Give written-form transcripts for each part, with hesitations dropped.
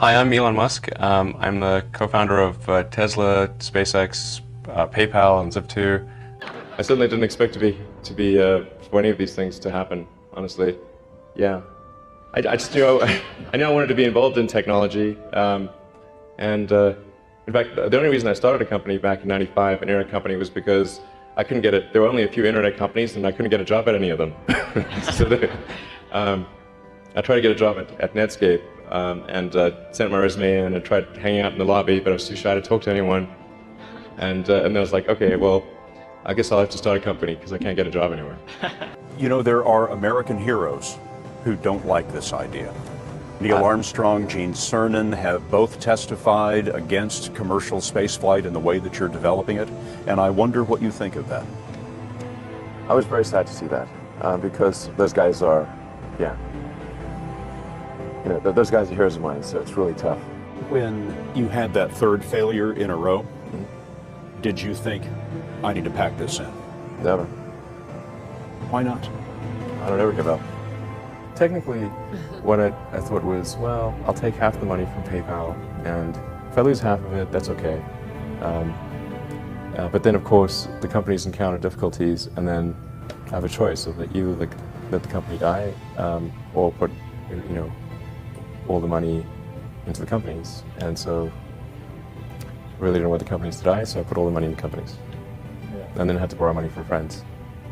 Hi, I'm Elon Musk. I'm the co-founder of Tesla, SpaceX, PayPal, and Zip2. I certainly didn't expect for any of these things to happen. Honestly, yeah. I just I knew I wanted to be involved in technology, and in fact, the only reason I started a company back in '95, an internet company, was because I couldn't get it. There were only a few internet companies, and I couldn't get a job at any of them. I tried to get a job at Netscape, and sent my resume in and tried hanging out in the lobby, but I was too shy to talk to anyone. And then I was like, okay, well, I guess I'll have to start a company because I can't get a job anywhere. You know, there are American heroes who don't like this idea. Neil Armstrong, Gene Cernan have both testified against commercial spaceflight in the way that you're developing it, and I wonder what you think of that. I was very sad to see that, because those guys are, those guys are heroes of mine, so it's really tough. When you had that third failure in a row, did you think, I need to pack this in? Never. Why not? I don't ever give up. Technically, what I thought was, well, I'll take half the money from PayPal, and if I lose half of it, that's okay. But then, of course, the companies encounter difficulties, and then I have a choice of either let the company die, or put, all the money into the companies. And so, I really didn't want the companies to die, so I put all the money in the companies. And then I had to borrow money from friends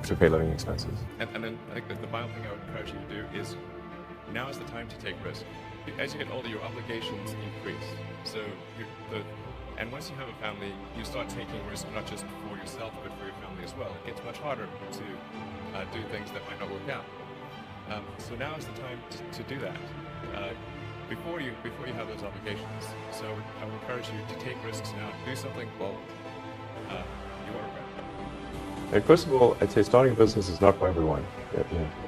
to pay living expenses. And then I think that the final thing I would encourage you to do is, now is the time to take risk. As you get older, your obligations increase. So, and once you have a family, you start taking risks not just for yourself, but for your family as well. It gets much harder to do things that might not work out. So now is the time to do that. Before you have those obligations. So I would encourage you to take risks now. Do something, well, you won't regret. First of all, I'd say starting a business is not for everyone.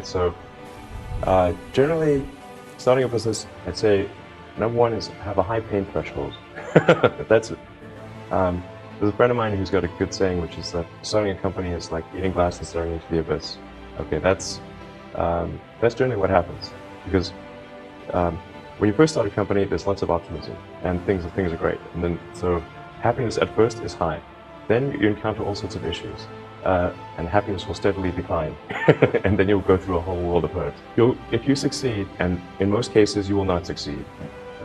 So generally, starting a business, I'd say number one is have a high pain threshold. That's it. There's a friend of mine who's got a good saying, which is that starting a company is like eating glass and staring into the abyss. Okay, that's generally what happens, because when you first start a company, there's lots of optimism and things are great, and then so happiness at first is high. Then you encounter all sorts of issues, and happiness will steadily decline, and then you'll go through a whole world of hurt. If you succeed, and in most cases you will not succeed,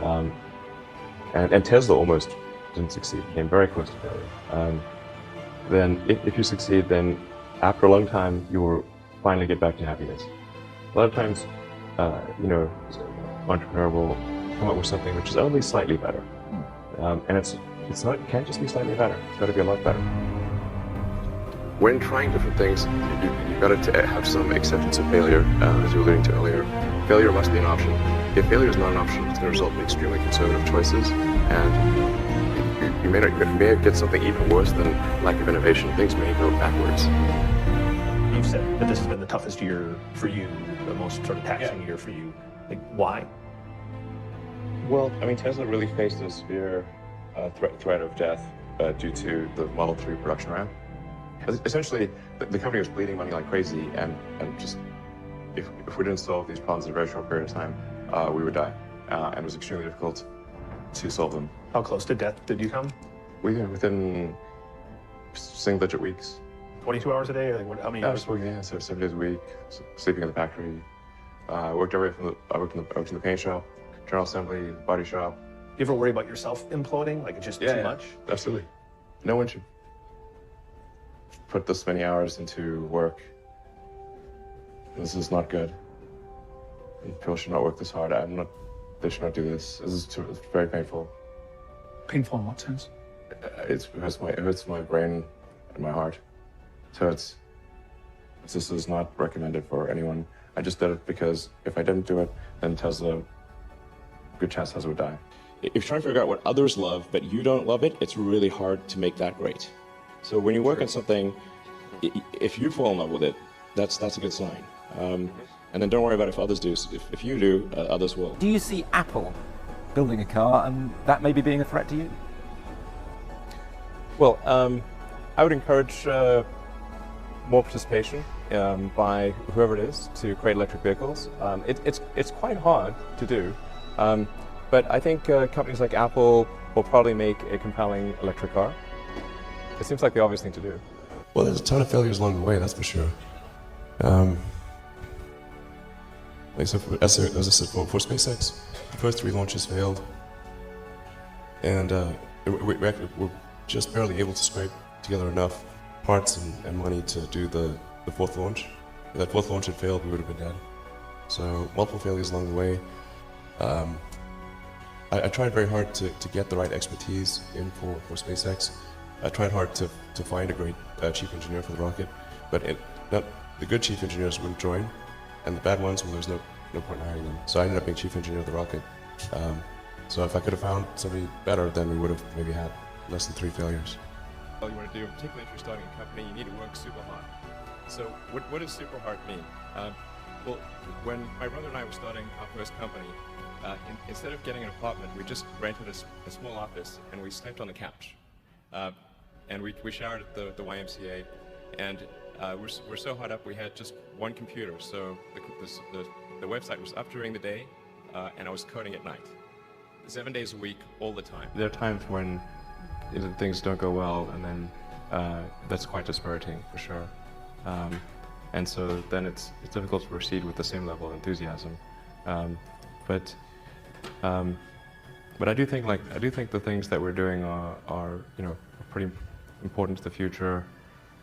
and Tesla almost didn't succeed, came very close to failure. Then if you succeed, then after a long time you will finally get back to happiness. A lot of times, entrepreneur will come up with something which is only slightly better, and it can't just be slightly better. It's got to be a lot better. When trying different things, you've got to have some acceptance of failure, as you were alluding to earlier. Failure must be an option. If failure is not an option, it's going to result in extremely conservative choices, and you may get something even worse than lack of innovation. Things may go backwards. You've said that this has been the toughest year for you, the most sort of taxing year for you. Like, why? Well, I mean, Tesla really faced a severe threat of death due to the Model 3 production ramp. Essentially, the company was bleeding money like crazy, and just if we didn't solve these problems in a very short period of time, we would die, and it was extremely difficult to solve them. How close to death did you come? Within single-digit weeks. 22 hours a day? Like how many hours? I was working, so 7 days a week, sleeping in the factory. I worked in the paint shop, general assembly, body shop. You ever worry about yourself imploding? Like it's just too much? Absolutely. No one should put this many hours into work. This is not good. People should not work this hard. They should not do this. It's very painful. Painful in what sense? It hurts my brain and my heart. So this is not recommended for anyone. I just did it because if I didn't do it, then Tesla, good chance Tesla would die. If you're trying to figure out what others love, but you don't love it, it's really hard to make that great. So when you work on something, if you fall in love with it, that's a good sign. And then don't worry about if others do. If you do, others will. Do you see Apple building a car and that maybe being a threat to you? Well, I would encourage more participation by whoever it is to create electric vehicles. It's quite hard to do. But I think companies like Apple will probably make a compelling electric car. It seems like the obvious thing to do. Well, there's a ton of failures along the way, that's for sure. Like so, as I said, for SpaceX, the first 3 launches failed, and we're just barely able to scrape together enough parts and money to do the 4th launch. If that 4th launch had failed, we would have been dead. So multiple failures along the way. I tried very hard to get the right expertise in for SpaceX. I tried hard to find a great chief engineer for the rocket, but the good chief engineers wouldn't join, and the bad ones, well, there's no point in hiring them. So I ended up being chief engineer of the rocket. So if I could have found somebody better, then we would have maybe had less than 3 failures. All you want to do, particularly if you're starting a company, you need to work super hard. So what does super hard mean? Well, when my brother and I were starting our first company, instead of getting an apartment, we just rented a small office and we slept on the couch. And we showered at the YMCA, and we're so hot up we had just one computer. So the website was up during the day, and I was coding at night, 7 days a week, all the time. There are times when things don't go well, and then that's quite dispiriting for sure. And so then it's difficult to proceed with the same level of enthusiasm. But I do think the things that we're doing are pretty important to the future.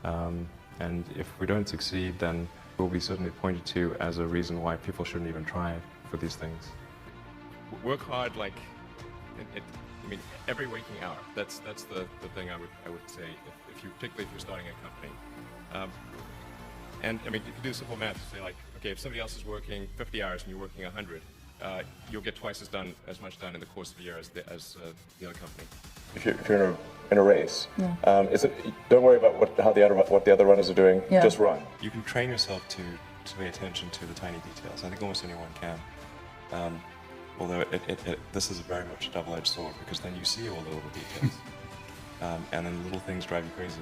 And if we don't succeed, then we'll be certainly pointed to as a reason why people shouldn't even try for these things. Work hard, I mean, every waking hour. That's the thing I would say, particularly if you're starting a company. And I mean, you can do simple math to say, like, okay, if somebody else is working 50 hours and you're working 100, you'll get twice as much done in the course of a year as the other company. If you're in a race, don't worry about what the other runners are doing. Yeah. Just run. You can train yourself to pay attention to the tiny details. I think almost anyone can. Although this is very much a double-edged sword, because then you see all the little details, and then the little things drive you crazy.